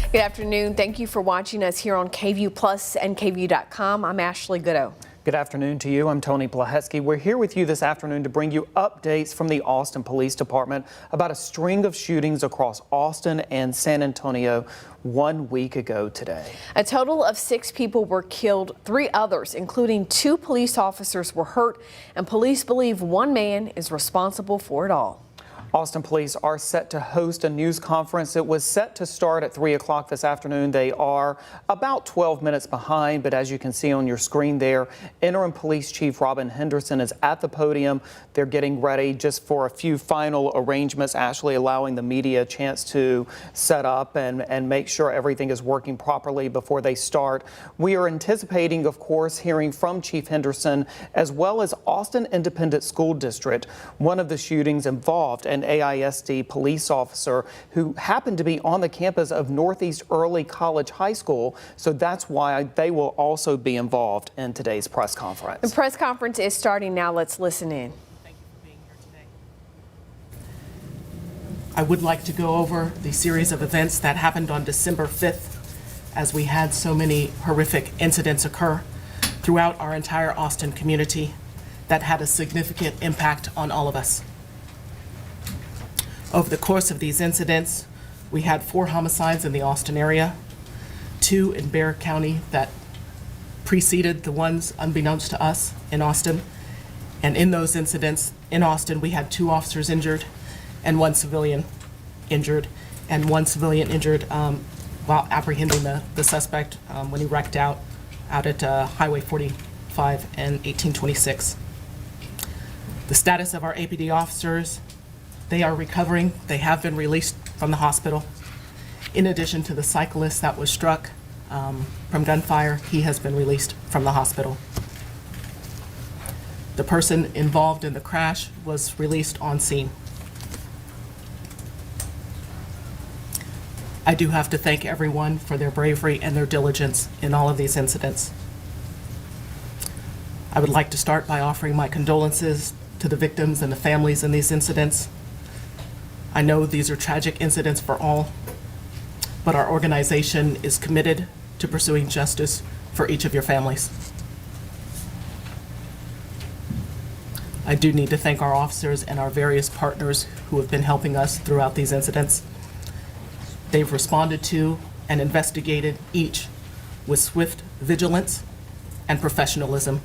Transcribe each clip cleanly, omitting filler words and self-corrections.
Good afternoon. Thank you for watching us here on KVUE Plus and KVUE.com. I'm Ashley Goodo. Good afternoon to you. I'm Tony Plahetsky. We're here with you this afternoon to bring you updates from the Austin Police Department about a string of shootings across Austin and San Antonio 1 week ago today. A total of 6 people were killed. 3 others, including 2 police officers, were hurt, and police believe one man is responsible for it all. Austin police are set to host a news conference. It was set to start at 3 o'clock this afternoon. They are about 12 minutes behind, but as you can see on your screen there, Interim Police Chief Robin Henderson is at the podium. They're getting ready just for a few final arrangements, actually allowing the media a chance to set up and make sure everything is working properly before they start. We are anticipating, of course, hearing from Chief Henderson as well as Austin Independent School District. One of the shootings involved an AISD police officer who happened to be on the campus of Northeast Early College High School, so that's why they will also be involved in today's press conference. The press conference is starting now. Let's listen in. Thank you for being here today. I would like to go over the series of events that happened on December 5th, as we had so many horrific incidents occur throughout our entire Austin community that had a significant impact on all of us. Over the course of these incidents, we had 4 homicides in the Austin area, 2 in Bexar County that preceded the ones unbeknownst to us in Austin. And in those incidents in Austin, we had 2 officers injured and 1 civilian injured, while apprehending the suspect when he wrecked out at Highway 45 and 1826. The status of our APD officers: they are recovering. They have been released from the hospital. In addition to the cyclist that was struck from gunfire, he has been released from the hospital. The person involved in the crash was released on scene. I do have to thank everyone for their bravery and their diligence in all of these incidents. I would like to start by offering my condolences to the victims and the families in these incidents. I know these are tragic incidents for all, but our organization is committed to pursuing justice for each of your families. I do need to thank our officers and our various partners who have been helping us throughout these incidents. They've responded to and investigated each with swift vigilance and professionalism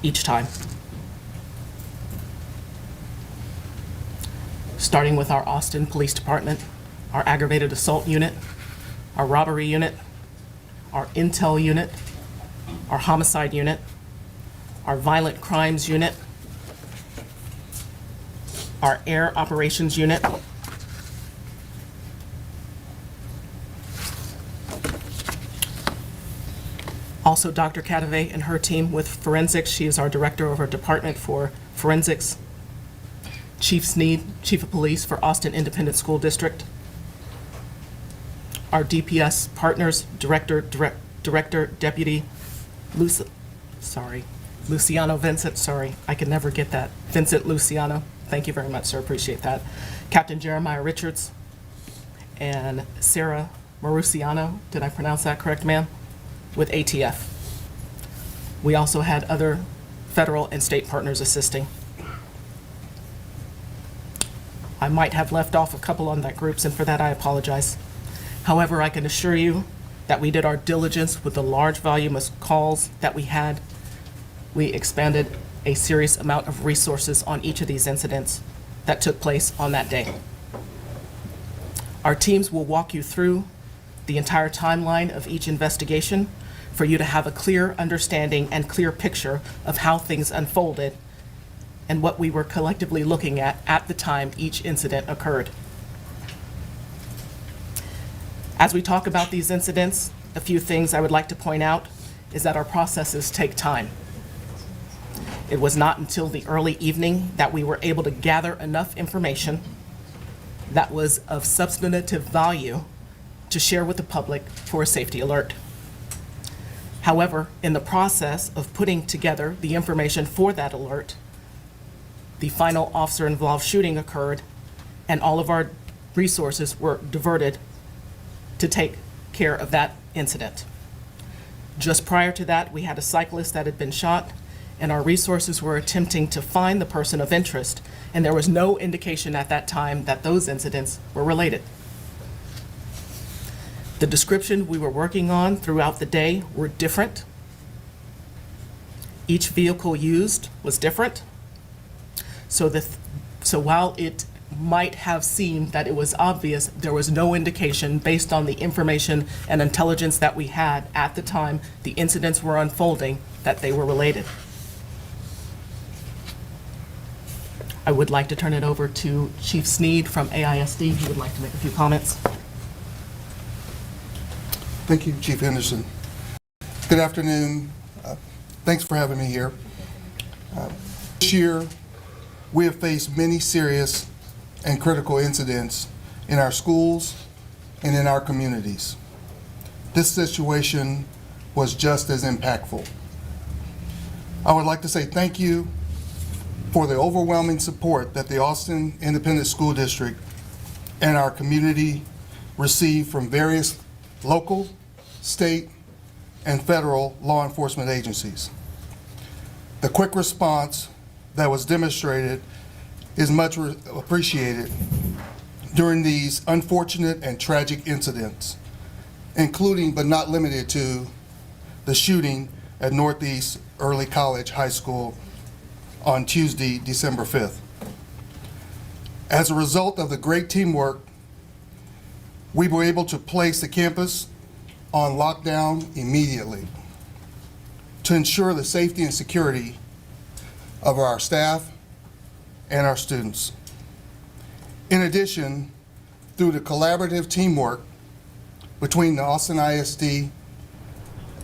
each time. Starting with our Austin Police Department, our aggravated assault unit, our robbery unit, our intel unit, our homicide unit, our violent crimes unit, our air operations unit, also Dr. Cadave and her team with forensics. She is our director of our department for forensics. Chief Sneed, Chief of Police for Austin Independent School District. Our DPS partners, Director, Deputy, Luciano Vincent, sorry, I can never get that. Vincent Luciano, thank you very much, sir, appreciate that. Captain Jeremiah Richards and Sarah Maruciano, did I pronounce that correct, ma'am? With ATF. We also had other federal and state partners assisting. I might have left off a couple on that groups, and for that I apologize. However, I can assure you that we did our diligence with the large volume of calls that we had. We expanded a serious amount of resources on each of these incidents that took place on that day. Our teams will walk you through the entire timeline of each investigation for you to have a clear understanding and clear picture of how things unfolded and what we were collectively looking at the time each incident occurred. As we talk about these incidents, a few things I would like to point out is that our processes take time. It was not until the early evening that we were able to gather enough information that was of substantive value to share with the public for a safety alert. However, in the process of putting together the information for that alert, the final officer-involved shooting occurred, and all of our resources were diverted to take care of that incident. Just prior to that, we had a cyclist that had been shot, and our resources were attempting to find the person of interest, and there was no indication at that time that those incidents were related. The description we were working on throughout the day were different. Each vehicle used was different. So while it might have seemed that it was obvious, there was no indication based on the information and intelligence that we had at the time the incidents were unfolding that they were related. I would like to turn it over to Chief Sneed from AISD, who would like to make a few comments. Thank you, Chief Henderson. Good afternoon. Thanks for having me here. This year, we have faced many serious and critical incidents in our schools and in our communities. This situation was just as impactful. I would like to say thank you for the overwhelming support that the Austin Independent School District and our community received from various local, state, and federal law enforcement agencies. The quick response that was demonstrated is much appreciated during these unfortunate and tragic incidents, including but not limited to the shooting at Northeast Early College High School on Tuesday, December 5th. As a result of the great teamwork, we were able to place the campus on lockdown immediately to ensure the safety and security of our staff and our students. In addition, through the collaborative teamwork between the Austin ISD,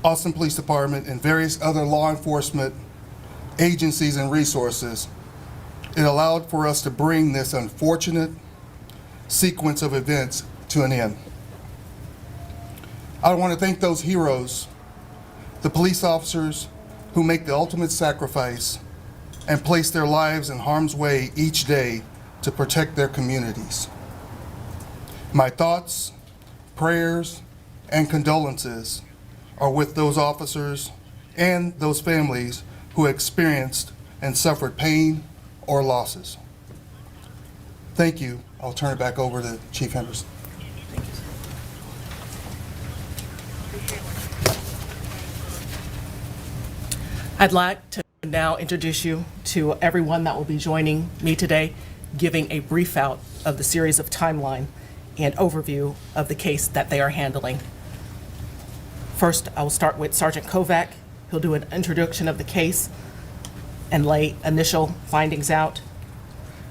Austin Police Department, and various other law enforcement agencies and resources, it allowed for us to bring this unfortunate sequence of events to an end. I want to thank those heroes, the police officers who make the ultimate sacrifice and place their lives in harm's way each day to protect their communities. My thoughts, prayers, and condolences are with those officers and those families who experienced and suffered pain or losses. Thank you. I'll turn it back over to Chief Henderson. I'd like to now introduce you to everyone that will be joining me today, giving a brief out of the series of timeline and overview of the case that they are handling. First, I will start with Sergeant Kovac. He'll do an introduction of the case and lay initial findings out.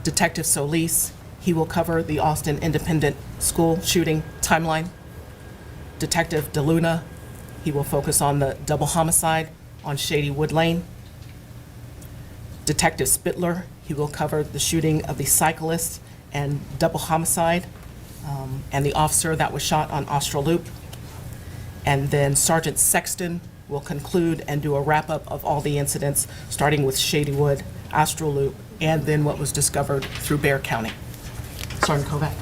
Detective Solis, he will cover the Austin Independent School shooting timeline. Detective DeLuna, he will focus on the double homicide on Shadywood Lane. Detective Spittler, he will cover the shooting of the cyclist and double homicide and the officer that was shot on Austral Loop. And then Sergeant Sexton we'll conclude and do a wrap-up of all the incidents, starting with Shadywood, Astral Loop, and then what was discovered through Bexar County. Sergeant Kovac.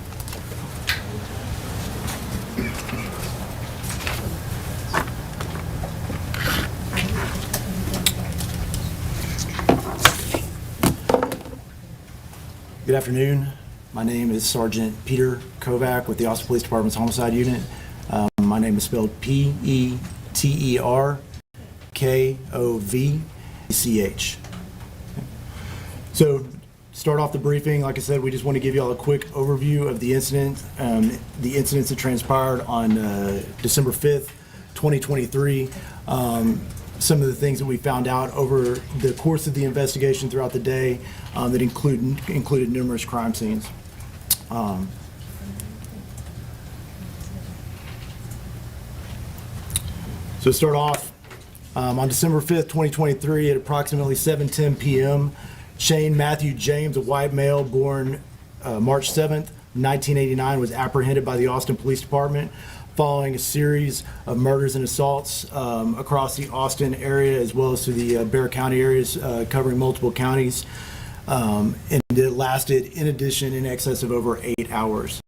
Good afternoon. My name is Sergeant Peter Kovac with the Austin Police Department's Homicide Unit. My name is spelled Peterkovch. So, start off the briefing. Like I said, we just want to give you all a quick overview of the incident. The incidents that transpired on December 5th, 2023. Some of the things that we found out over the course of the investigation throughout the day that included numerous crime scenes. So to start off, on December 5th, 2023 at approximately 7:10 p.m., Shane Matthew James, a white male born March 7th, 1989, was apprehended by the Austin Police Department following a series of murders and assaults across the Austin area as well as to the Bexar County areas, covering multiple counties. And it lasted, in addition, in excess of over 8 hours.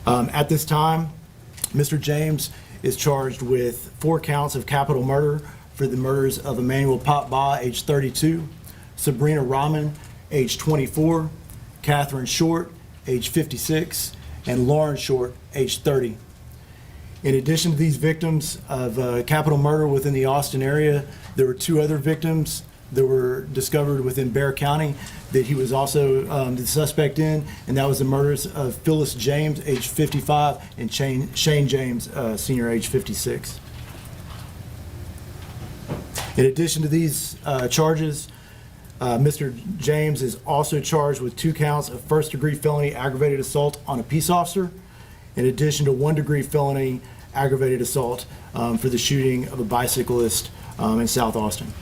At this time, Mr. James is charged with 4 counts of capital murder for the murders of Emmanuel Potba, age 32, Sabrina Rahman, age 24, Catherine Short, age 56, and Lauren Short, age 30. In addition to these victims of capital murder within the Austin area, there were 2 other victims that were discovered within Bexar County that he was also the suspect in, and that was the murders of Phyllis James, age 55, and Shane James, senior, age 56. In addition to these charges, Mr. James is also charged with 2 counts of first-degree felony aggravated assault on a peace officer, in addition to 1-degree felony aggravated assault for the shooting of a bicyclist in South Austin.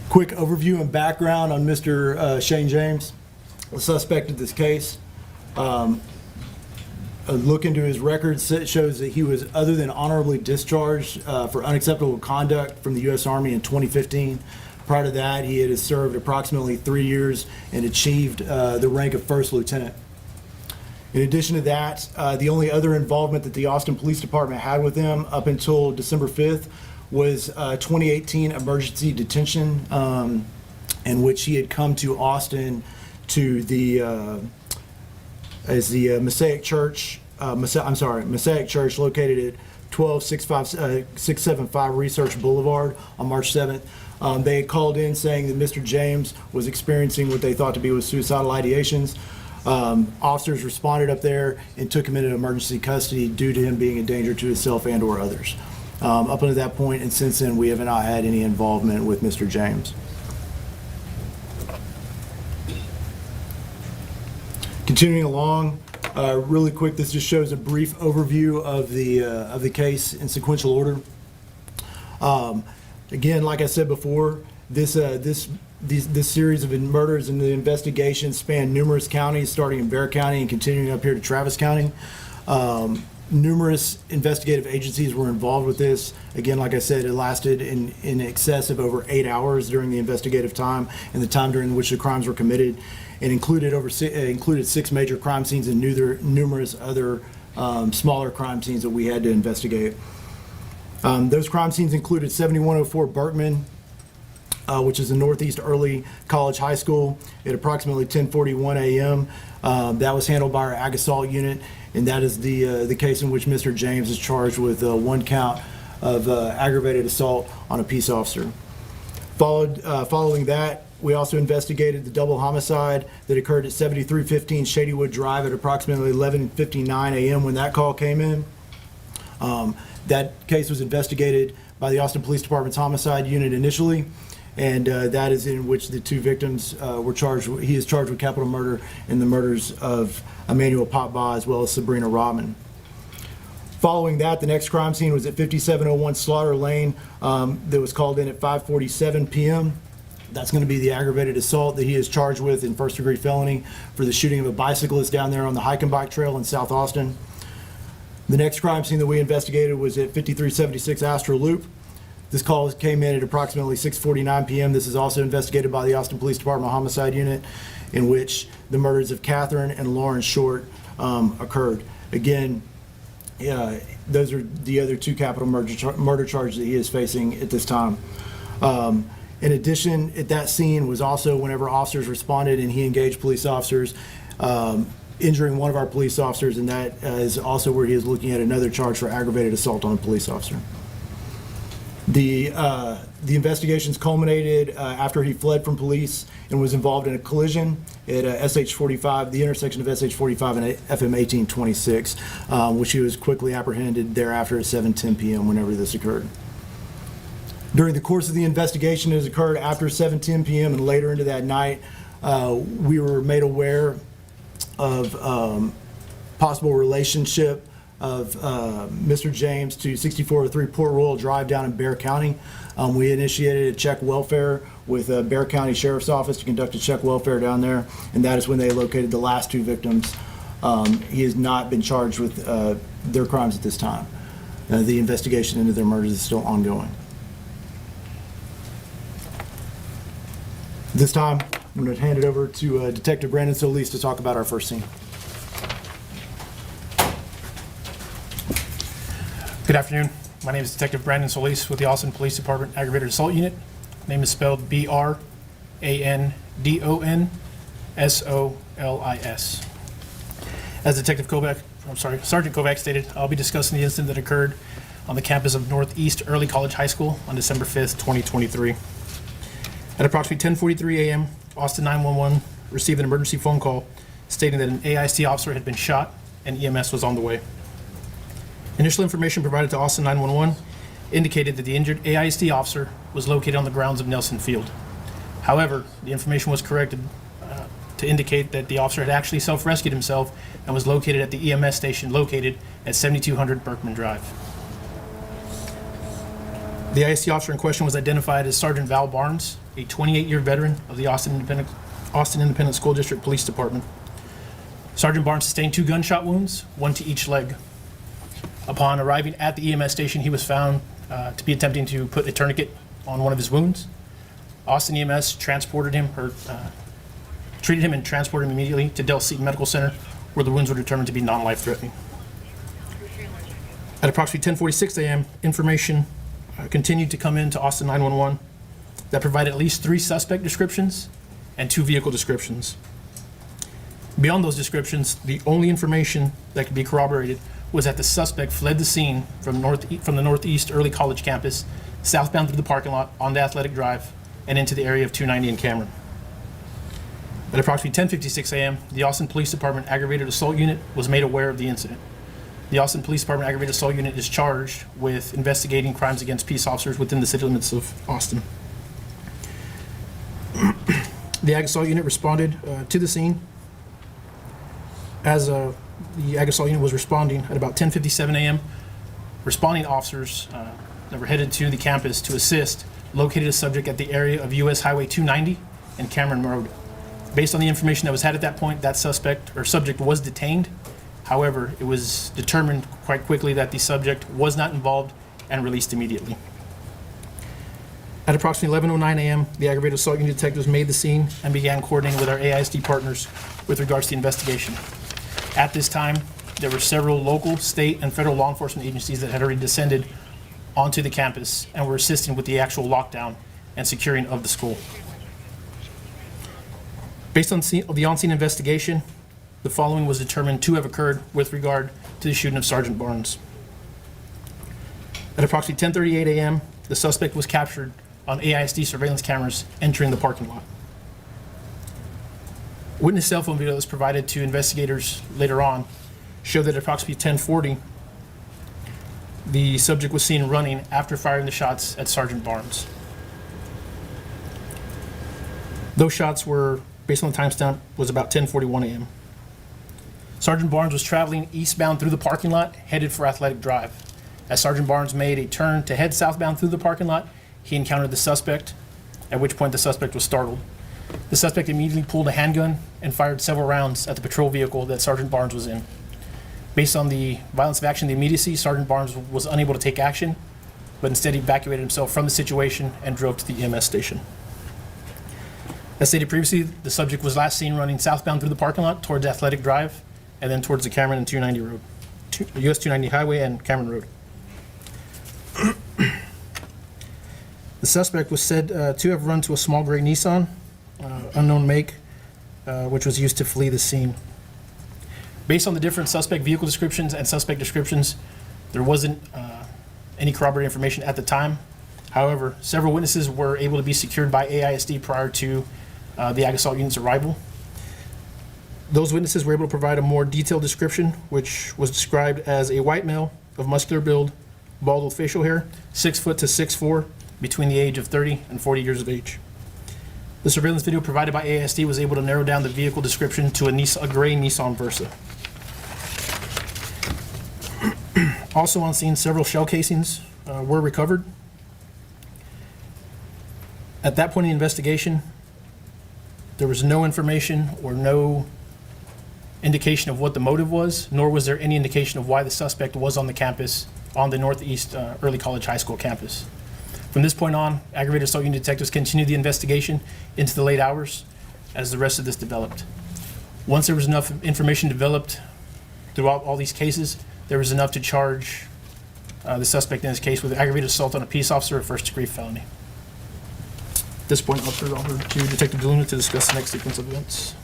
Quick overview and background on Mr. Shane James, the suspect of this case. A look into his record shows that he was other than honorably discharged for unacceptable conduct from the U.S. Army in 2015. Prior to that, he had served approximately 3 years and achieved the rank of first lieutenant. In addition to that, the only other involvement that the Austin Police Department had with him up until December 5th was 2018 emergency detention, in which he had come to Austin to the Mosaic Church located at 12675 Research Boulevard on March 7th. They had called in saying that Mr. James was experiencing what they thought to be was suicidal ideations. Officers responded up there and took him into emergency custody due to him being a danger to himself and or others. Up until that point, and since then, we have not had any involvement with Mr. James. Continuing along, really quick, this just shows a brief overview of the case in sequential order. Again, like I said before, this series of murders and the investigation span numerous counties, starting in Bexar County and continuing up here to Travis County. Numerous investigative agencies were involved with this. Again, like I said, it lasted in excess of over 8 hours during the investigative time and the time during which the crimes were committed. It included 6 major crime scenes and numerous other smaller crime scenes that we had to investigate. Those crime scenes included 7104 Berkman, which is the Northeast Early College High School, at approximately 10:41 a.m. That was handled by our Ag Assault Unit, and that is the case in which Mr. James is charged with 1 count of aggravated assault on a peace officer. Following that, we also investigated the double homicide that occurred at 7315 Shadywood Drive at approximately 11:59 a.m. when that call came in. That case was investigated by the Austin Police Department's Homicide Unit initially, and that is in which the 2 victims were charged. He is charged with capital murder in the murders of Emmanuel Potba as well as Sabrina Rahman. Following that, the next crime scene was at 5701 Slaughter Lane that was called in at 5:47 p.m. That's going to be the aggravated assault that he is charged with in first-degree felony for the shooting of a bicyclist down there on the hike and bike trail in South Austin. The next crime scene that we investigated was at 5376 Astro Loop. This call came in at approximately 6:49 p.m. This is also investigated by the Austin Police Department Homicide Unit, in which the murders of Catherine and Lauren Short occurred. Again, those are the other two capital murder charges that he is facing at this time. In addition, at that scene was also whenever officers responded and he engaged police officers, injuring one of our police officers, and that is also where he is looking at another charge for aggravated assault on a police officer. The investigations culminated after he fled from police and was involved in a collision at SH-45, the intersection of SH-45 and FM 1826, which he was quickly apprehended thereafter at 7:10 p.m. whenever this occurred. During the course of the investigation, as occurred after 7:10 p.m. and later into that night, we were made aware of possible relationship of Mr. James to 6403 Port Royal Drive down in Bexar County. We initiated a check welfare with Bexar County Sheriff's Office to conduct a check welfare down there, and that is when they located the last two victims. He has not been charged with their crimes at this time. The investigation into their murders is still ongoing. This time, I'm going to hand it over to Detective Brandon Solis to talk about our first scene. Good afternoon. My name is Detective Brandon Solis with the Austin Police Department Aggravated Assault Unit. Name is spelled B-R-A-N-D-O-N-S-O-L-I-S. As Sergeant Kovac stated, I'll be discussing the incident that occurred on the campus of Northeast Early College High School on December 5th, 2023. At approximately 10:43 a.m., Austin 911 received an emergency phone call stating that an AIC officer had been shot and EMS was on the way. Initial information provided to Austin 911 indicated that the injured AIC officer was located on the grounds of Nelson Field. However, the information was corrected to indicate that the officer had actually self-rescued himself and was located at the EMS station located at 7200 Berkman Drive. The AIC officer in question was identified as Sergeant Val Barnes, a 28-year veteran of the Austin Independent School District Police Department. Sergeant Barnes sustained 2 gunshot wounds, 1 to each leg. Upon arriving at the EMS station, he was found to be attempting to put a tourniquet on one of his wounds. Austin EMS treated him and transported him immediately to Del Seaton Medical Center, where the wounds were determined to be non-life-threatening. At approximately 10:46 a.m., information continued to come in to Austin 911 that provided at least 3 suspect descriptions and 2 vehicle descriptions. Beyond those descriptions, the only information that could be corroborated was that the suspect fled the scene from the Northeast Early College campus, southbound through the parking lot onto Athletic Drive and into the area of 290 and Cameron. At approximately 10:56 a.m., the Austin Police Department Aggravated Assault Unit was made aware of the incident. The Austin Police Department Aggravated Assault Unit is charged with investigating crimes against peace officers within the city limits of Austin. The Ag Assault Unit responded to the scene. As the Ag Assault Unit was responding at about 10:57 a.m., responding officers that were headed to the campus to assist located a subject at the area of US Highway 290 and Cameron Road. Based on the information that was had at that point, that subject was detained. However, it was determined quite quickly that the subject was not involved and released immediately. At approximately 11:09 a.m., the Aggravated Assault Unit detectives made the scene and began coordinating with our AISD partners with regards to the investigation. At this time, there were several local, state, and federal law enforcement agencies that had already descended onto the campus and were assisting with the actual lockdown and securing of the school. Based on the on-scene investigation, the following was determined to have occurred with regard to the shooting of Sergeant Barnes. At approximately 10:38 a.m., the suspect was captured on AISD surveillance cameras entering the parking lot. Witness cell phone video that was provided to investigators later on showed that at approximately 10:40, the subject was seen running after firing the shots at Sergeant Barnes. Those shots were, based on the timestamp, was about 10:41 a.m. Sergeant Barnes was traveling eastbound through the parking lot, headed for Athletic Drive. As Sergeant Barnes made a turn to head southbound through the parking lot, he encountered the suspect, at which point the suspect was startled. The suspect immediately pulled a handgun and fired several rounds at the patrol vehicle that Sergeant Barnes was in. Based on the violence of action, the immediacy, Sergeant Barnes was unable to take action, but instead evacuated himself from the situation and drove to the EMS station. As stated previously, the subject was last seen running southbound through the parking lot towards Athletic Drive and then towards the Cameron and 290 road, US 290 highway and Cameron Road. The suspect was said to have run to a small gray Nissan, unknown make, which was used to flee the scene. Based on the different suspect vehicle descriptions and suspect descriptions, there wasn't any corroborating information at the time. However, several witnesses were able to be secured by AISD prior to the Ag Assault Unit's arrival. Those witnesses were able to provide a more detailed description, which was described as a white male of muscular build, bald with facial hair, 6 foot to 6'4", between the age of 30 and 40 years of age. The surveillance video provided by AISD was able to narrow down the vehicle description to a gray Nissan Versa. Also on scene, several shell casings were recovered. At that point in the investigation, there was no information or no indication of what the motive was, nor was there any indication of why the suspect was on the campus, on the Northeast Early College High School campus. From this point on, aggravated assault unit detectives continued the investigation into the late hours as the rest of this developed. Once there was enough information developed throughout all these cases, there was enough to charge the suspect in this case with aggravated assault on a peace officer, a first-degree felony. At this point, I'll turn it over to Detective DeLuna to discuss the next sequence of events.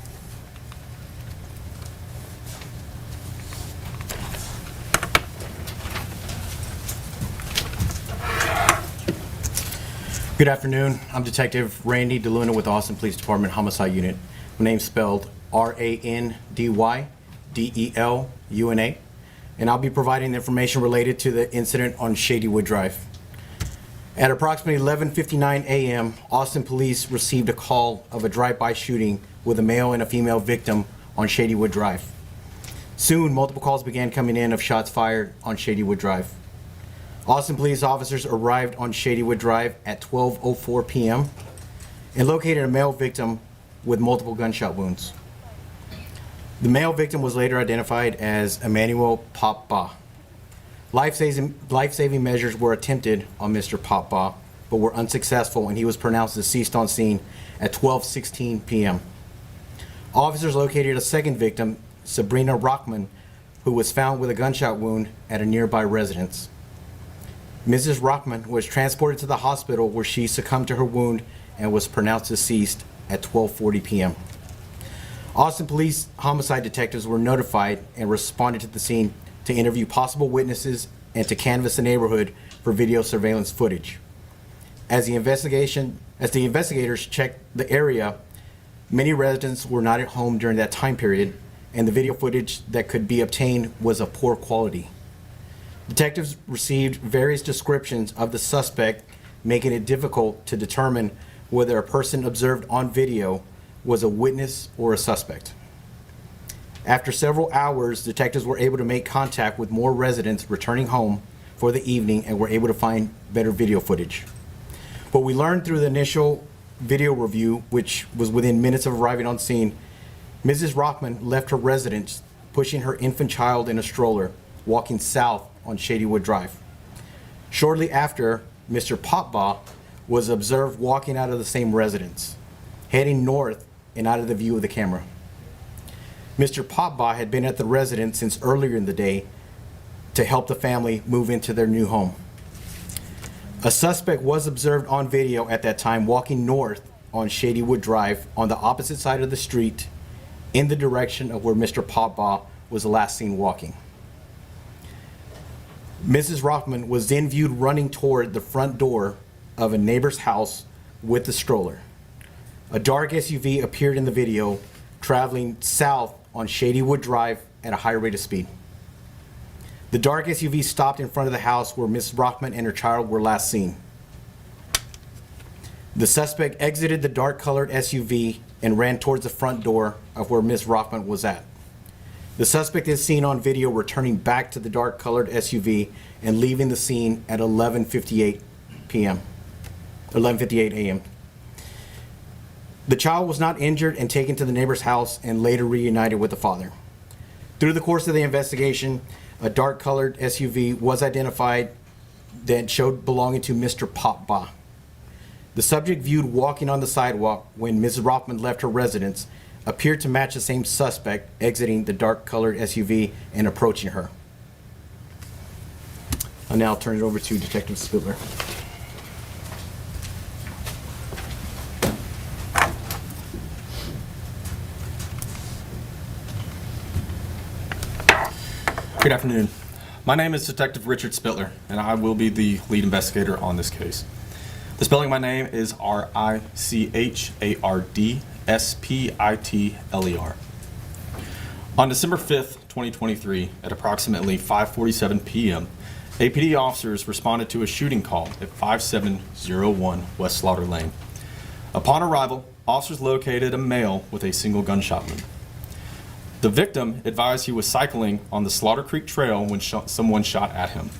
Good afternoon. I'm Detective Randy DeLuna with the Austin Police Department Homicide Unit. My name's spelled R-A-N-D-Y-D-E-L-U-N-A, and I'll be providing the information related to the incident on Shadywood Drive. At approximately 11:59 a.m., Austin Police received a call of a drive-by shooting with a male and a female victim on Shadywood Drive. Soon, multiple calls began coming in of shots fired on Shadywood Drive. Austin police officers arrived on Shadywood Drive at 12:04 p.m. and located a male victim with multiple gunshot wounds. The male victim was later identified as Emmanuel Papa. Life-saving measures were attempted on Mr. Papa, but were unsuccessful, and he was pronounced deceased on scene at 12:16 p.m. Officers located a second victim, Sabrina Rockman, who was found with a gunshot wound at a nearby residence. Mrs. Rockman was transported to the hospital where she succumbed to her wound and was pronounced deceased at 12:40 p.m. Austin Police homicide detectives were notified and responded to the scene to interview possible witnesses and to canvass the neighborhood for video surveillance footage. As the investigators checked the area, many residents were not at home during that time period, and the video footage that could be obtained was of poor quality. Detectives received various descriptions of the suspect, making it difficult to determine whether a person observed on video was a witness or a suspect. After several hours, detectives were able to make contact with more residents returning home for the evening and were able to find better video footage. What we learned through the initial video review, which was within minutes of arriving on scene, Mrs. Rockman left her residence pushing her infant child in a stroller, walking south on Shadywood Drive. Shortly after, Mr. Popba was observed walking out of the same residence, heading north and out of the view of the camera. Mr. Popba had been at the residence since earlier in the day to help the family move into their new home. A suspect was observed on video at that time walking north on Shadywood Drive on the opposite side of the street in the direction of where Mr. Popba was last seen walking. Mrs. Rockman was then viewed running toward the front door of a neighbor's house with the stroller. A dark SUV appeared in the video, traveling south on Shadywood Drive at a high rate of speed. The dark SUV stopped in front of the house where Mrs. Rockman and her child were last seen. The suspect exited the dark-colored SUV and ran towards the front door of where Ms. Rockman was at. The suspect is seen on video returning back to the dark-colored SUV and leaving the scene at 11:58 a.m. The child was not injured and taken to the neighbor's house and later reunited with the father. Through the course of the investigation, a dark-colored SUV was identified that showed belonging to Mr. Popba. The subject viewed walking on the sidewalk when Mrs. Rothman left her residence appeared to match the same suspect exiting the dark-colored SUV and approaching her. I'll now turn it over to Detective Spittler. Good afternoon. My name is Detective Richard Spittler, and I will be the lead investigator on this case. The spelling of my name is Richardspitler. On December 5th, 2023, at approximately 5:47 p.m., APD officers responded to a shooting call at 5701 West Slaughter Lane. Upon arrival, officers located a male with a single gunshot wound. The victim advised he was cycling on the Slaughter Creek Trail when someone shot at him.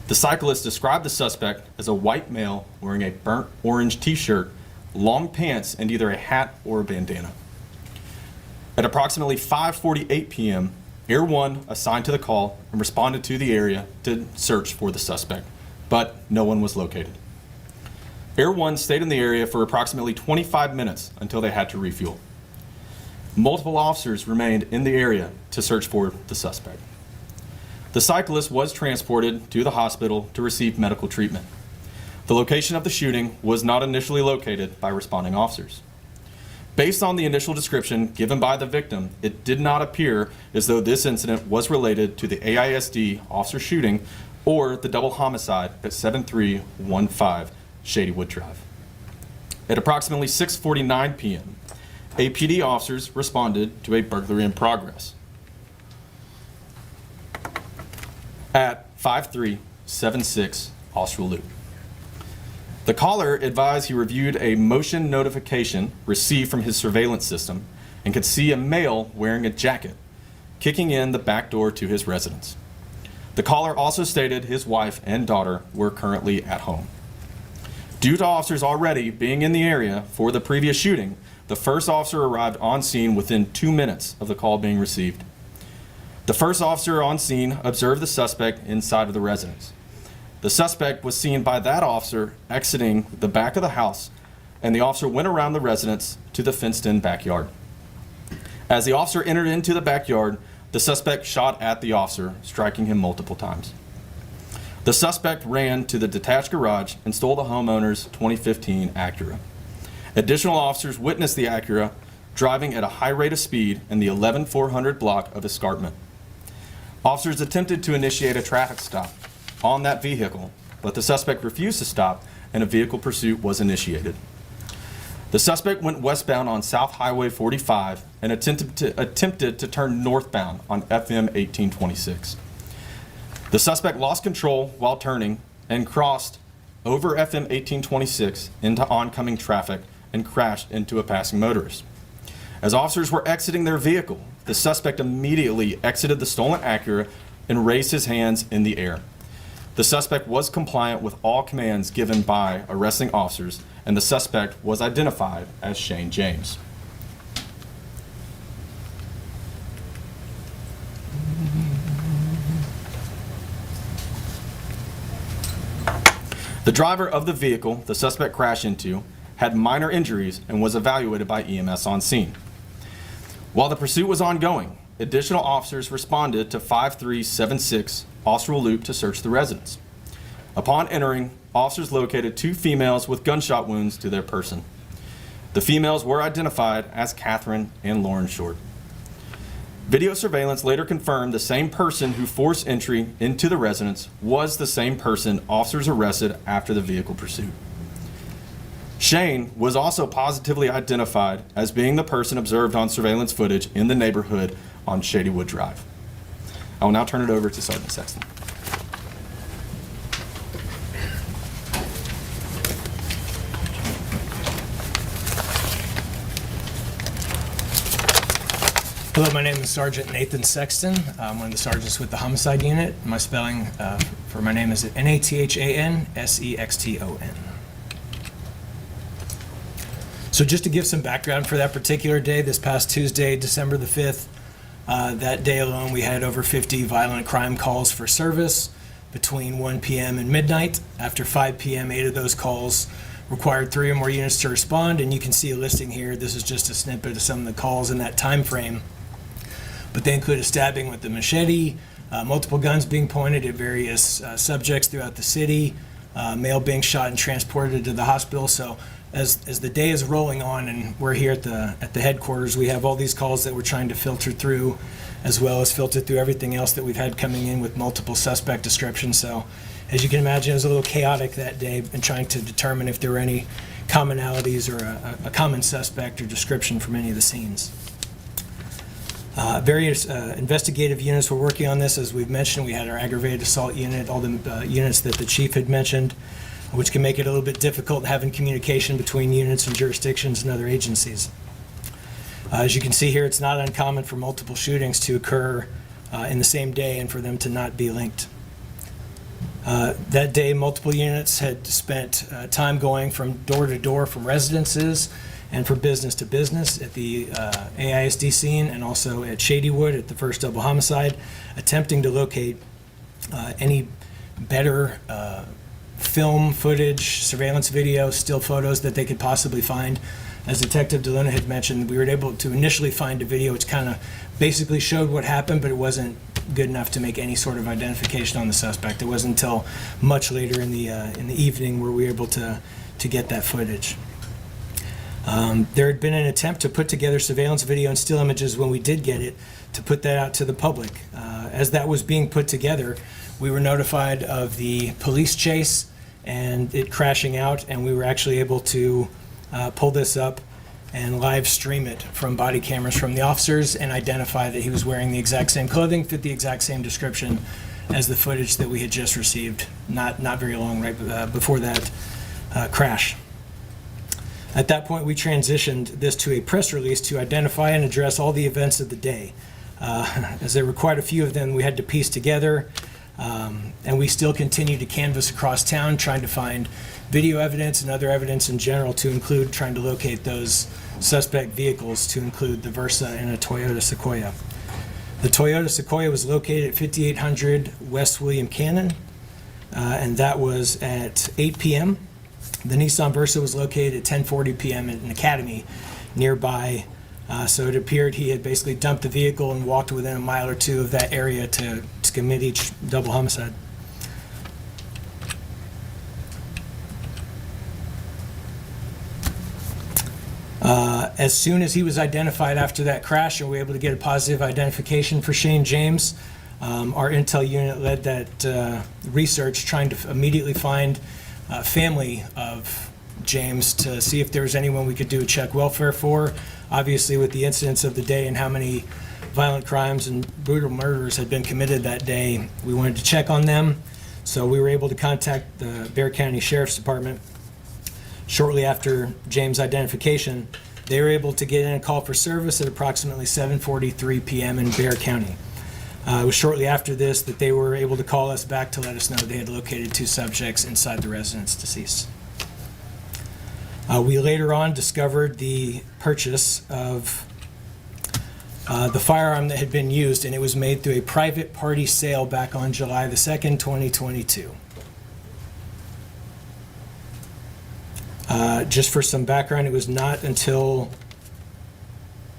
The cyclist described the suspect as a white male wearing a burnt orange t-shirt, long pants, and either a hat or a bandana. At approximately 5:48 p.m., Air 1 assigned to the call and responded to the area to search for the suspect, but no one was located. Air 1 stayed in the area for approximately 25 minutes until they had to refuel. Multiple officers remained in the area to search for the suspect. The cyclist was transported to the hospital to receive medical treatment. The location of the shooting was not initially located by responding officers. Based on the initial description given by the victim, it did not appear as though this incident was related to the AISD officer shooting or the double homicide at 7315 Shadywood Drive. At approximately 6:49 p.m., APD officers responded to a burglary in progress. At 5376 Austral Loop. The caller advised he reviewed a motion notification received from his surveillance system and could see a male wearing a jacket kicking in the back door to his residence. The caller also stated his wife and daughter were currently at home. Due to officers already being in the area for the previous shooting, the first officer arrived on scene within 2 minutes of the call being received. The first officer on scene observed the suspect inside of the residence. The suspect was seen by that officer exiting the back of the house, and the officer went around the residence to the fenced-in backyard. As the officer entered into the backyard, the suspect shot at the officer, striking him multiple times. The suspect ran to the detached garage and stole the homeowner's 2015 Acura. Additional officers witnessed the Acura driving at a high rate of speed in the 11400 block of Escarpment. Officers attempted to initiate a traffic stop on that vehicle, but the suspect refused to stop and a vehicle pursuit was initiated. The suspect went westbound on South Highway 45 and attempted to turn northbound on FM 1826. The suspect lost control while turning and crossed over FM 1826 into oncoming traffic and crashed into a passing motorist. As officers were exiting their vehicle, the suspect immediately exited the stolen Acura and raised his hands in the air. The suspect was compliant with all commands given by arresting officers, and the suspect was identified as Shane James. The driver of the vehicle the suspect crashed into had minor injuries and was evaluated by EMS on scene. While the pursuit was ongoing, additional officers responded to 5376 Austral Loop to search the residence. Upon entering, officers located 2 females with gunshot wounds to their person. The females were identified as Catherine and Lauren Short. Video surveillance later confirmed the same person who forced entry into the residence was the same person officers arrested after the vehicle pursuit. Shane was also positively identified as being the person observed on surveillance footage in the neighborhood on Shadywood Drive. I will now turn it over to Sergeant Sexton. Hello, my name is Sergeant Nathan Sexton. I'm one of the sergeants with the homicide unit. My spelling for my name is Nathansexton. So just to give some background for that particular day, this past Tuesday, December the 5th, That day alone, we had over 50 violent crime calls for service between 1 p.m. and midnight. After 5 p.m., 8 of those calls required 3 or more units to respond, and you can see a listing here. This is just a snippet of some of the calls in that time frame. But they include a stabbing with a machete, multiple guns being pointed at various subjects throughout the city, male being shot and transported to the hospital. So as the day is rolling on and we're here at the headquarters, we have all these calls that we're trying to filter through, as well as filter through everything else that we've had coming in with multiple suspect descriptions. So as you can imagine, it was a little chaotic that day in trying to determine if there were any commonalities or a common suspect or description from any of the scenes. Various investigative units were working on this. As we've mentioned, we had our aggravated assault unit, all the units that the chief had mentioned, which can make it a little bit difficult having communication between units and jurisdictions and other agencies. As you can see here, it's not uncommon for multiple shootings to occur in the same day and for them to not be linked. That day, multiple units had spent time going from door to door from residences and from business to business at the AISD scene and also at Shadywood at the first double homicide, attempting to locate any better film footage, surveillance video, still photos that they could possibly find. As Detective DeLuna had mentioned, we were able to initially find a video which kind of basically showed what happened, but it wasn't good enough to make any sort of identification on the suspect. It wasn't until much later in the evening where we were able to get that footage. There had been an attempt to put together surveillance video and still images when we did get it, to put that out to the public. As that was being put together, we were notified of the police chase and it crashing out, and we were actually able to pull this up and live stream it from body cameras from the officers and identify that he was wearing the exact same clothing, fit the exact same description as the footage that we had just received not very long right before that crash. At that point, we transitioned this to a press release to identify and address all the events of the day. As there were quite a few of them we had to piece together, and we still continue to canvass across town trying to find video evidence and other evidence in general, to include trying to locate those suspect vehicles, to include the Versa and a Toyota Sequoia. The Toyota Sequoia was located at 5800 West William Cannon, and that was at 8 p.m. The Nissan Versa was located at 10:40 p.m. at an academy nearby, so it appeared he had basically dumped the vehicle and walked within a mile or two of that area to commit each double homicide. As soon as he was identified after that crash and we were able to get a positive identification for Shane James, our intel unit led that research, trying to immediately find family of James to see if there was anyone we could do a check welfare for. Obviously, with the incidents of the day and how many violent crimes and brutal murders had been committed that day, we wanted to check on them. So we were able to contact the Bexar County Sheriff's Department. Shortly after James' identification, they were able to get in a call for service at approximately 7:43 p.m. in Bexar County. It was shortly after this that they were able to call us back to let us know they had located 2 subjects inside the residence deceased. We later on discovered the purchase of the firearm that had been used, and it was made through a private party sale back on July the 2nd, 2022. Just for some background, it was not until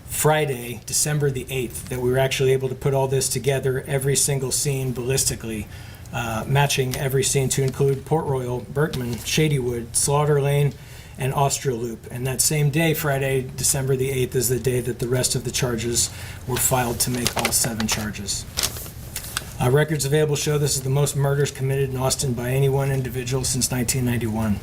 Friday, December the 8th, that we were actually able to put all this together, every single scene ballistically, matching every scene to include Port Royal, Berkman, Shadywood, Slaughter Lane, and Austria Loop. And that same day, Friday, December the 8th, is the day that the rest of the charges were filed to make all 7 charges. Records available show this is the most murders committed in Austin by any one individual since 1991.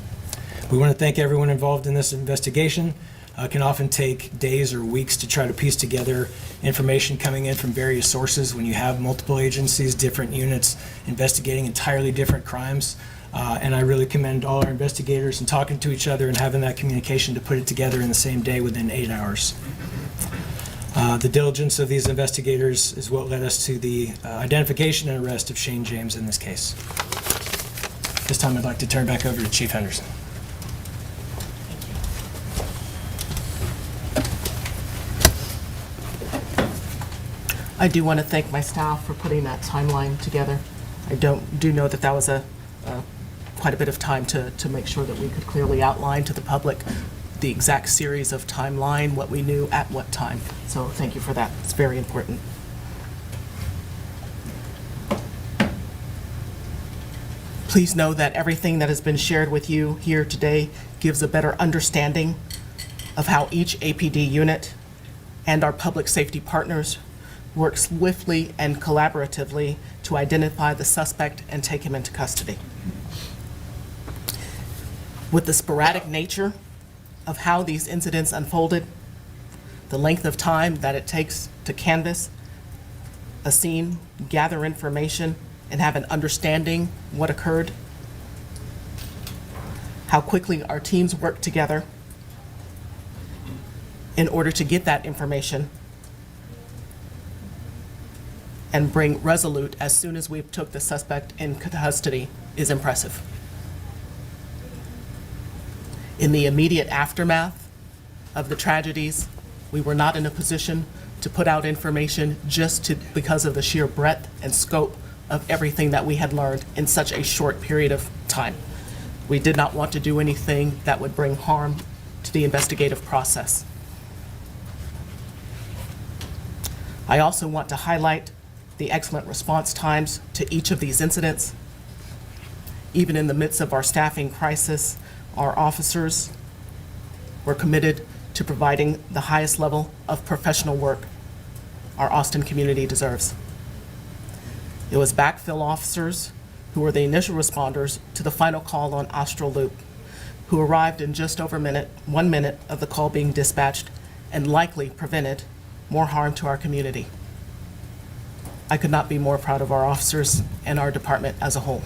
We want to thank everyone involved in this investigation. It can often take days or weeks to try to piece together information coming in from various sources when you have multiple agencies, different units investigating entirely different crimes. And I really commend all our investigators in talking to each other and having that communication to put it together in the same day within 8 hours. The diligence of these investigators is what led us to the identification and arrest of Shane James in this case. This time I'd like to turn back over to Chief Henderson. I do want to thank my staff for putting that timeline together. I do know that that was quite a bit of time to make sure that we could clearly outline to the public the exact series of timeline, what we knew at what time. So thank you for that. It's very important. Please know that everything that has been shared with you here today gives a better understanding of how each APD unit and our public safety partners work swiftly and collaboratively to identify the suspect and take him into custody. With the sporadic nature of how these incidents unfolded, the length of time that it takes to canvass a scene, gather information, and have an understanding what occurred, how quickly our teams work together in order to get that information and bring Resolute as soon as we took the suspect in custody is impressive. In the immediate aftermath of the tragedies, we were not in a position to put out information because of the sheer breadth and scope of everything that we had learned in such a short period of time. We did not want to do anything that would bring harm to the investigative process. I also want to highlight the excellent response times to each of these incidents. Even in the midst of our staffing crisis, our officers were committed to providing the highest level of professional work our Austin community deserves. It was backfill officers who were the initial responders to the final call on Austral Loop, who arrived in just over 1 minute of the call being dispatched and likely prevented more harm to our community. I could not be more proud of our officers and our department as a whole.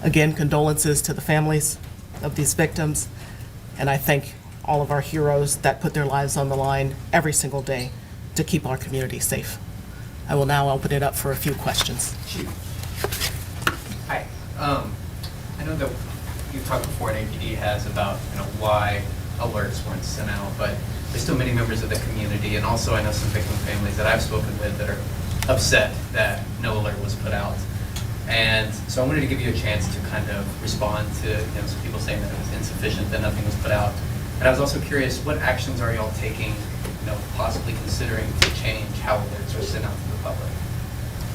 Again, condolences to the families of these victims, and I thank all of our heroes that put their lives on the line every single day to keep our community safe. I will now open it up for a few questions. Hi. I know that you've talked before, and APD has, about why alerts weren't sent out, but there's still many members of the community, and also I know some victim families that I've spoken with that are upset that no alert was put out. And so I wanted to give you a chance to kind of respond to some people saying that it was insufficient, that nothing was put out. And I was also curious, what actions are y'all taking, possibly considering to change how alerts are sent out to the public?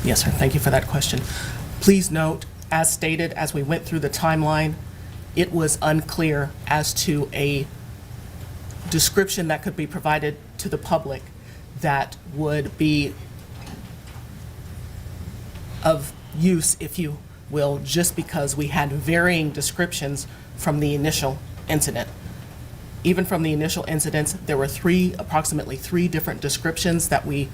Yes, sir. Thank you for that question. Please note, as stated, as we went through the timeline, it was unclear as to a description that could be provided to the public that would be of use, if you will, just because we had varying descriptions from the initial incident. Even from the initial incidents, there were approximately three different descriptions that we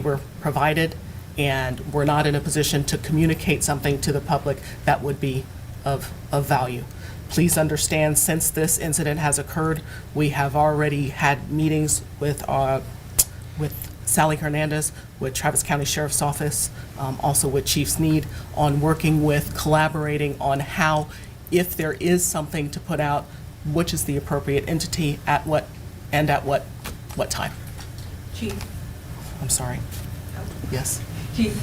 were provided, and we're not in a position to communicate something to the public that would be of value. Please understand, since this incident has occurred, we have already had meetings with Sally Hernandez, with Travis County Sheriff's Office, also with Chief Sneed, on working with, collaborating on how, if there is something to put out, which is the appropriate entity at what time. Chief. I'm sorry. Yes. Chief,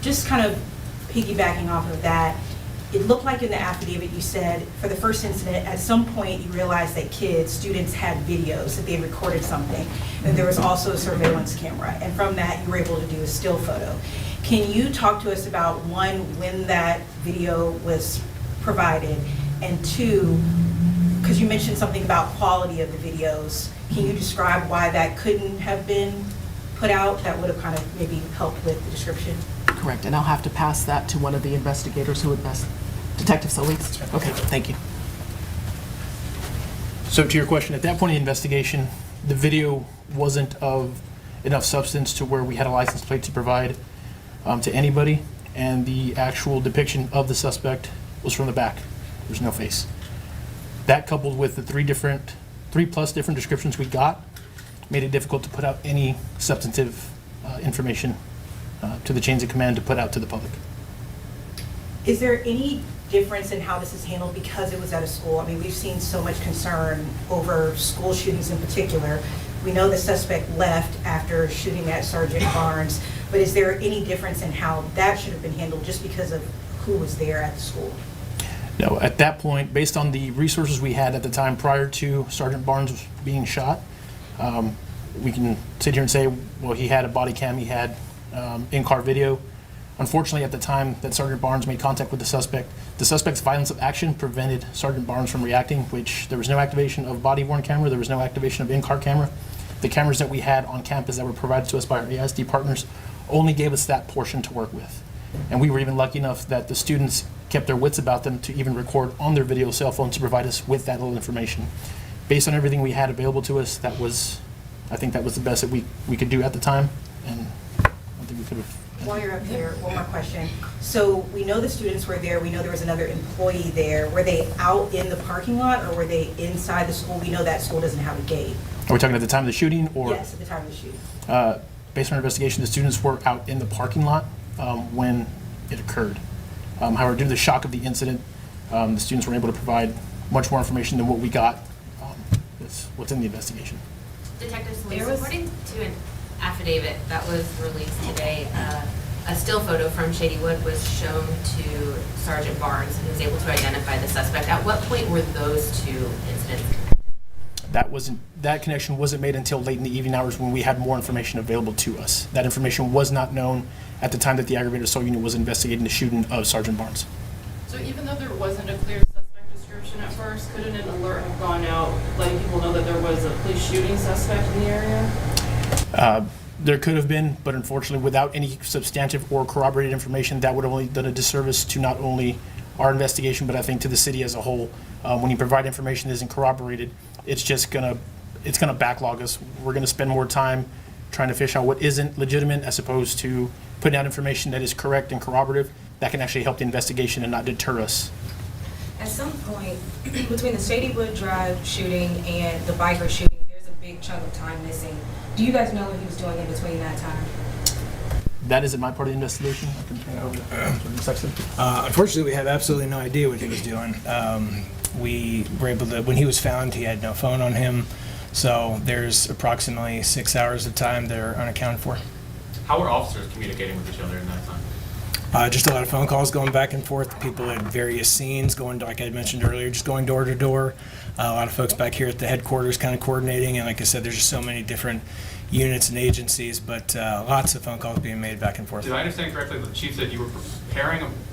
just kind of piggybacking off of that, it looked like in the affidavit you said for the first incident, at some point you realized that students had videos, that they had recorded something, and there was also a surveillance camera, and from that you were able to do a still photo. Can you talk to us about, one, when that video was provided, and two, because you mentioned something about quality of the videos, can you describe why that couldn't have been put out? That would have kind of maybe helped with the description. Correct, and I'll have to pass that to one of the investigators who would best. Detective Solis? Okay, thank you. So to your question, at that point in the investigation, the video wasn't of enough substance to where we had a license plate to provide to anybody, and the actual depiction of the suspect was from the back. There's no face. That, coupled with the three plus different descriptions we got, made it difficult to put out any substantive information to the chains of command to put out to the public. Is there any difference in how this is handled because it was at a school? I mean, we've seen so much concern over school shootings in particular We know the suspect left after shooting at Sergeant Barnes, but is there any difference in how that should have been handled just because of who was there at the school? No, at that point, based on the resources we had at the time prior to Sergeant Barnes being shot, we can sit here and say, well, he had a body cam, he had in-car video. Unfortunately, at the time that Sergeant Barnes made contact with the suspect's violence of action prevented Sergeant Barnes from reacting, which there was no activation of body-worn camera, there was no activation of in-car camera. The cameras that we had on campus that were provided to us by our AISD partners only gave us that portion to work with. And we were even lucky enough that the students kept their wits about them to even record on their video cell phone to provide us with that little information. Based on everything we had available to us, I think that was the best that we could do at the time, and I think we could have. While you're up here, one more question. So we know the students were there, we know there was another employee there. Were they out in the parking lot or were they inside the school? We know that school doesn't have a gate. Are we talking at the time of the shooting, or? Yes, at the time of the shooting. Based on our investigation, the students were out in the parking lot when it occurred. However, due to the shock of the incident, the students were able to provide much more information than what we got. That's what's in the investigation. Detective Solis, according to an affidavit that was released today, a still photo from Shadywood was shown to Sergeant Barnes, and he was able to identify the suspect. At what point were those two incidents connected? That connection wasn't made until late in the evening hours when we had more information available to us. That information was not known at the time that the aggravated assault unit was investigating the shooting of Sergeant Barnes. So even though there wasn't a clear suspect description at first, couldn't an alert have gone out letting people know that there was a police shooting suspect in the area? There could have been, but unfortunately, without any substantive or corroborated information, that would have only done a disservice to not only our investigation, but I think to the city as a whole. When you provide information that isn't corroborated, it's gonna backlog us. We're gonna spend more time trying to fish out what isn't legitimate, as opposed to putting out information that is correct and corroborative that can actually help the investigation and not deter us. At some point, between the Shadywood Drive shooting and the biker shooting, there's a big chunk of time missing. Do you guys know what he was doing in between that time? That isn't my part of the investigation. I can turn it over to the Sexton. Unfortunately, we have absolutely no idea what he was doing. We were able to, when he was found, he had no phone on him. So there's approximately 6 hours of time that are unaccounted for. How were officers communicating with each other in that time? Just a lot of phone calls going back and forth. People at various scenes, like I mentioned earlier, just going door to door. A lot of folks back here at the headquarters kind of coordinating. And like I said, there's just so many different units and agencies, but lots of phone calls being made back and forth. Did I understand correctly that the chief said you were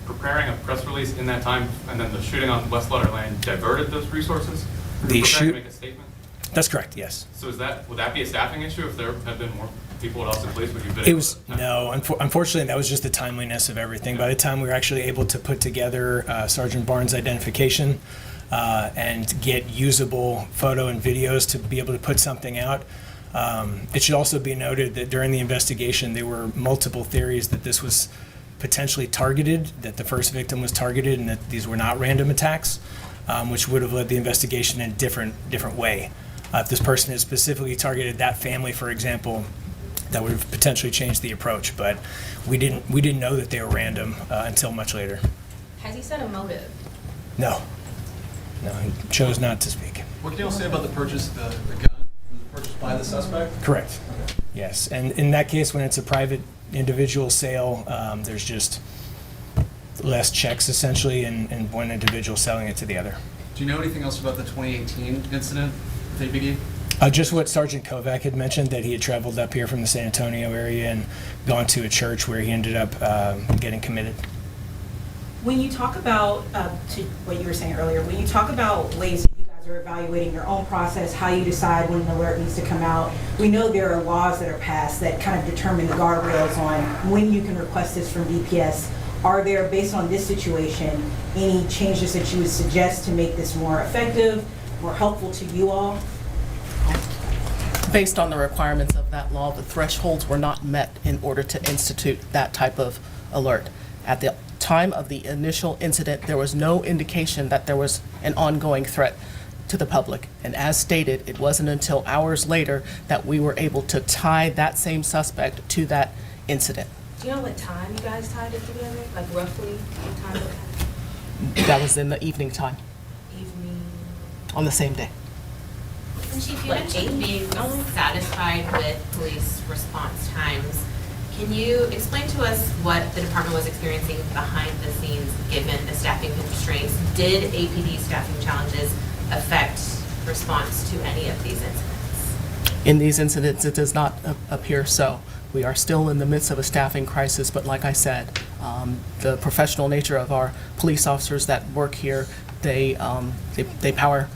preparing a press release in that time, and then the shooting on West Lauder Lane diverted those resources? The shoot. Make a statement? That's correct. Yes. So would that be a staffing issue if there had been more people at Austin Police? Would you have been It was no. Unfortunately, that was just the timeliness of everything. By the time we were actually able to put together Sergeant Barnes' identification and get usable photo and videos to be able to put something out. It should also be noted that during the investigation, there were multiple theories that this was potentially targeted, that the first victim was targeted, and that these were not random attacks, which would have led the investigation in a different way. If this person had specifically targeted that family, for example, that would have potentially changed the approach. But we didn't know that they were random until much later. Has he said a motive? No, he chose not to speak. What can you all say about the purchase of the gun? Was it purchased by the suspect? Correct. Okay. Yes, and in that case, when it's a private individual sale, there's just less checks essentially, and one individual selling it to the other. Do you know anything else about the 2018 incident with APD? Just what Sergeant Kovac had mentioned, that he had traveled up here from the San Antonio area and gone to a church where he ended up getting committed. When you talk about, to what you were saying earlier, when you talk about ways that you guys are evaluating your own process, how you decide when an alert needs to come out, we know there are laws that are passed that kind of determine the guardrails on when you can request this from DPS. Are there, based on this situation, any changes that you would suggest to make this more effective, more helpful to you all? Based on the requirements of that law, the thresholds were not met in order to institute that type of alert. At the time of the initial incident, there was no indication that there was an ongoing threat to the public. And as stated, it wasn't until hours later that we were able to tie that same suspect to that incident. Do you know what time you guys tied it together? Like roughly what time it happened? That was in the evening time, Evening. on the same day. And Chief, you like mentioned being satisfied with police response times. Can you explain to us what the department was experiencing behind the scenes given the staffing constraints? Did APD staffing challenges affect response to any of these incidents? In these incidents, it does not appear so. We are still in the midst of a staffing crisis, but like I said, the professional nature of our police officers that work here, they power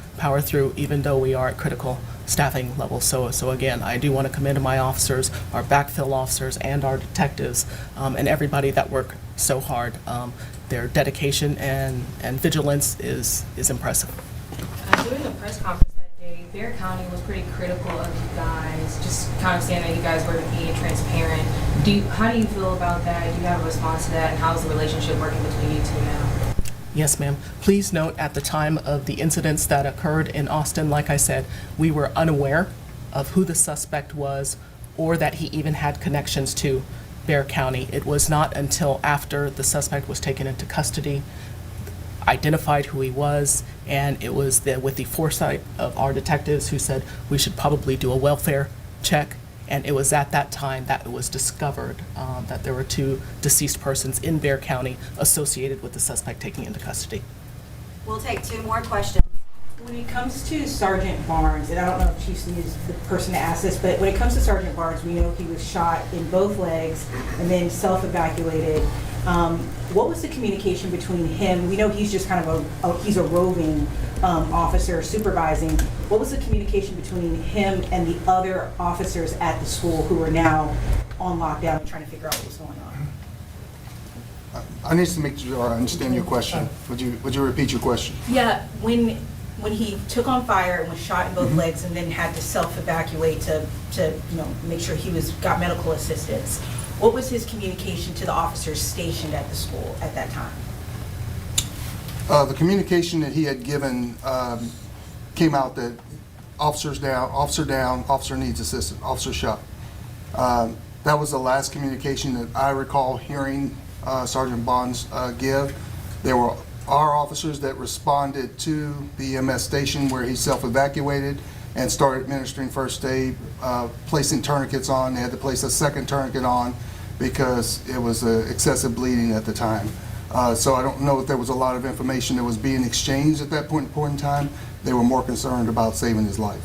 through even though we are at critical staffing levels. So again, I do want to commend my officers, our backfill officers, and our detectives, and everybody that work so hard. Their dedication and vigilance is impressive. During the press conference that day, Bexar County was pretty critical of you guys, just kind of saying that you guys were being transparent. How do you feel about that? Do you have a response to that? And how's the relationship working between you two now? Yes, ma'am. Please note at the time of the incidents that occurred in Austin, like I said, we were unaware of who the suspect was or that he even had connections to Bexar County. It was not until after the suspect was taken into custody, identified who he was, and it was with the foresight of our detectives who said we should probably do a welfare check. And it was at that time that it was discovered that there were 2 deceased persons in Bexar County associated with the suspect taken into custody. We'll take 2 more questions. When it comes to Sergeant Barnes, and I don't know if Chief Sneed is the person to ask this, but when it comes to Sergeant Barnes, we know he was shot in both legs and then self-evacuated. What was the communication between him? We know he's just kind of he's a roving officer supervising. What was the communication between him and the other officers at the school who are now on lockdown and trying to figure out what was going on? I need to make sure I understand your question. Would you repeat your question? Yeah, when he took on fire and was shot in both legs and then had to self-evacuate to make sure he got medical assistance, what was his communication to the officers stationed at the school at that time? The communication that he had given came out that officer down, officer needs assistance, officer shot. That was the last communication that I recall hearing Sergeant Barnes give. There were our officers that responded to the EMS station where he self-evacuated and started administering first aid, placing tourniquets on. They had to place a second tourniquet on because it was excessive bleeding at the time. So I don't know if there was a lot of information that was being exchanged at that point in time. They were more concerned about saving his life.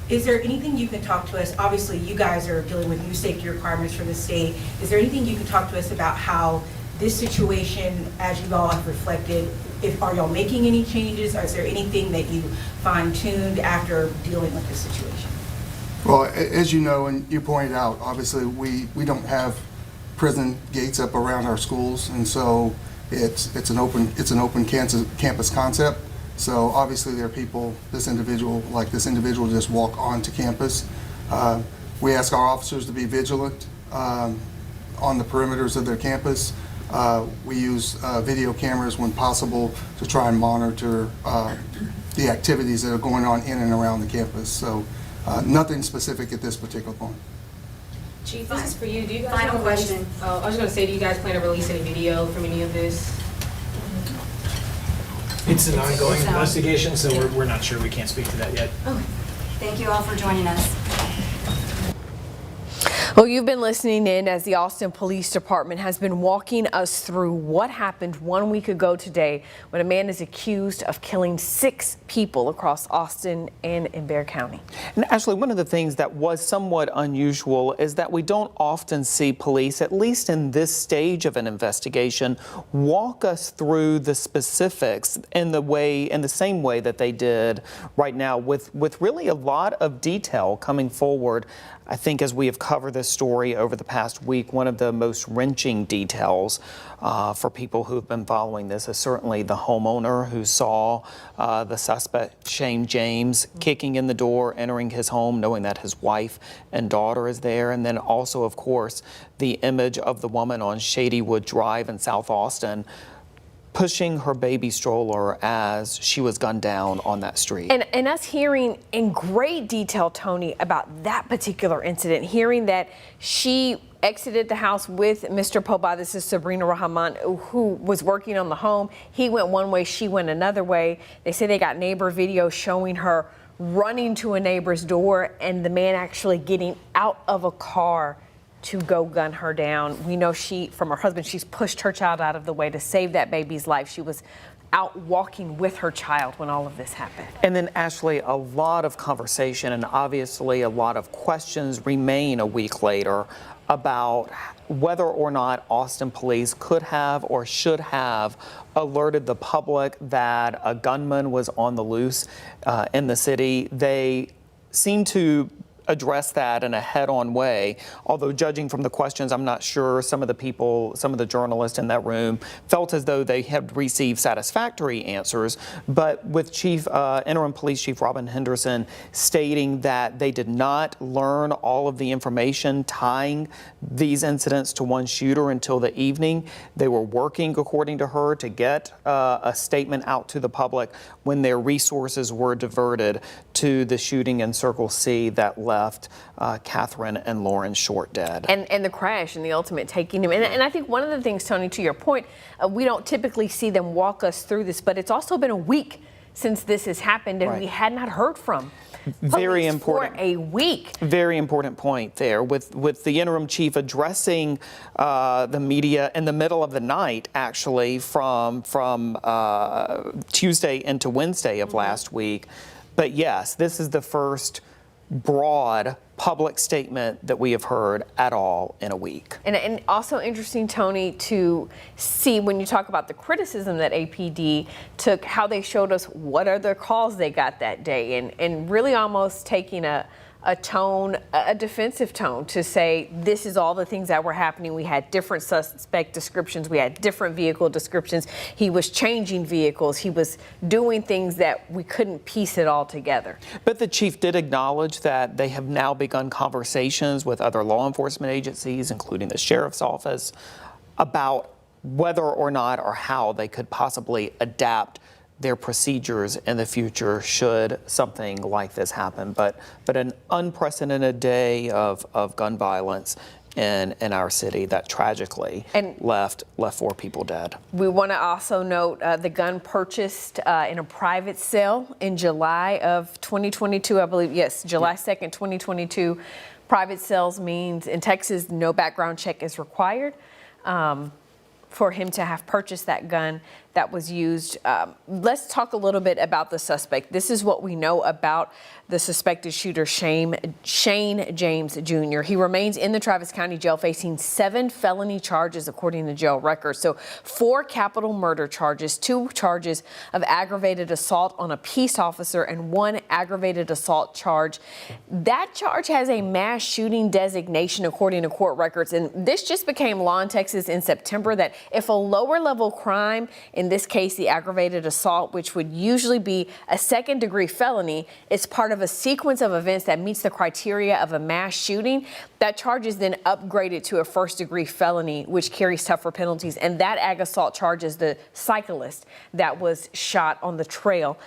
Is there anything you can talk to us? Obviously, you guys are dealing with new safety requirements for the state. Is there anything you can talk to us about how this situation, as you all have reflected, are y'all making any changes? Or is there anything that you fine-tuned after dealing with this situation? Well, as you know, and you pointed out, obviously we don't have prison gates up around our schools, and so it's an open campus concept. So obviously there are people, this individual just walk onto campus. We ask our officers to be vigilant on the perimeters of their campus. We use video cameras when possible to try and monitor the activities that are going on in and around the campus. So nothing specific at this particular point. Chief, this is for you. Do you guys final question? I was going to say, do you guys plan to release any video from any of this? It's an ongoing investigation, so we're not sure. We can't speak to that yet. Okay. Thank you all for joining us. Well, you've been listening in as the Austin Police Department has been walking us through what happened 1 week ago today when a man is accused of killing 6 people across Austin and in Bexar County. And Ashley, one of the things that was somewhat unusual is that we don't often see police, at least in this stage of an investigation, walk us through the specifics in the same way that they did right now with really a lot of detail coming forward. I think as we have covered this story over the past week, one of the most wrenching details for people who have been following this is certainly the homeowner who saw the suspect, Shane James, kicking in the door, entering his home, knowing that his wife and daughter is there. And then also, of course, the image of the woman on Shadywood Drive in South Austin pushing her baby stroller as she was gunned down on that street. And us hearing in great detail, Tony, about that particular incident, hearing that she exited the house with Mr. Poba. This is Sabrina Rahman, who was working on the home. He went one way, she went another way. They say they got neighbor video showing her running to a neighbor's door and the man actually getting out of a car to go gun her down. We know from her husband, she's pushed her child out of the way to save that baby's life. She was out walking with her child when all of this happened. And then, Ashley, a lot of conversation and obviously a lot of questions remain a week later about whether or not Austin police could have or should have alerted the public that a gunman was on the loose in the city. They seem to address that in a head-on way, although judging from the questions, I'm not sure some of the journalists in that room felt as though they had received satisfactory answers. But with Interim Police Chief Robin Henderson stating that they did not learn all of the information tying these incidents to one shooter until the evening, they were working, according to her, to get a statement out to the public when their resources were diverted to the shooting in Circle C that left Catherine and Lauren short dead. And the crash and the ultimate taking him. And I think one of the things, Tony, to your point, we don't typically see them walk us through this, but it's also been a week since this has happened and we had not heard from very important for a week. Very important point there with the interim chief addressing the media in the middle of the night, actually from Tuesday into Wednesday of last week. But yes, this is the first broad public statement that we have heard at all in a week. And also interesting, Tony, to see when you talk about the criticism that APD took, how they showed us what other calls they got that day, and really almost taking a defensive tone to say this is all the things that were happening. We had different suspect descriptions. We had different vehicle descriptions. He was changing vehicles. He was doing things that we couldn't piece it all together. But the chief did acknowledge that they have now begun conversations with other law enforcement agencies, including the sheriff's office, about whether or not or how they could possibly adapt their procedures in the future should something like this happen. But an unprecedented day of gun violence in our city that tragically left 4 people dead. We want to also note the gun purchased in a private sale in July of 2022, I believe. Yes, July 2nd, 2022. Private sales means in Texas, no background check is required. For him to have purchased that gun that was used. Let's talk a little bit about the suspect. This is what we know about the suspected shooter, Shane James Jr. He remains in the Travis County Jail facing 7 felony charges according to jail records. So 4 capital murder charges, 2 charges of aggravated assault on a peace officer, and 1 aggravated assault charge. That charge has a mass shooting designation according to court records. And this just became law in Texas in September, that if a lower level crime, in this case the aggravated assault, which would usually be a 2nd-degree felony, is part of a sequence of events that meets the criteria of a mass shooting, that charge is then upgraded to a 1st-degree felony, which carries tougher penalties. And that ag assault charge is the cyclist that was shot on the trail.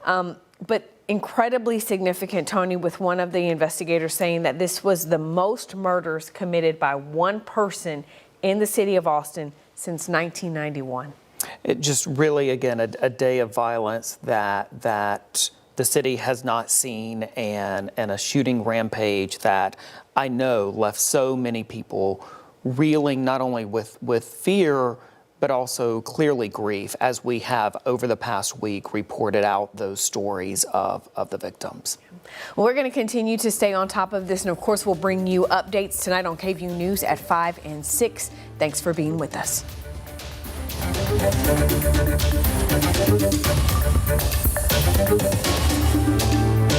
But incredibly significant, Tony, with one of the investigators saying that this was the most murders committed by one person in the city of Austin since 1991. It just really, again, a day of violence that the city has not seen, and a shooting rampage that I know left so many people reeling not only with fear, but also clearly grief, as we have over the past week reported out those stories of the victims. Well, we're going to continue to stay on top of this, and of course we'll bring you updates tonight on KVUE News at 5 and 6. Thanks for being with us.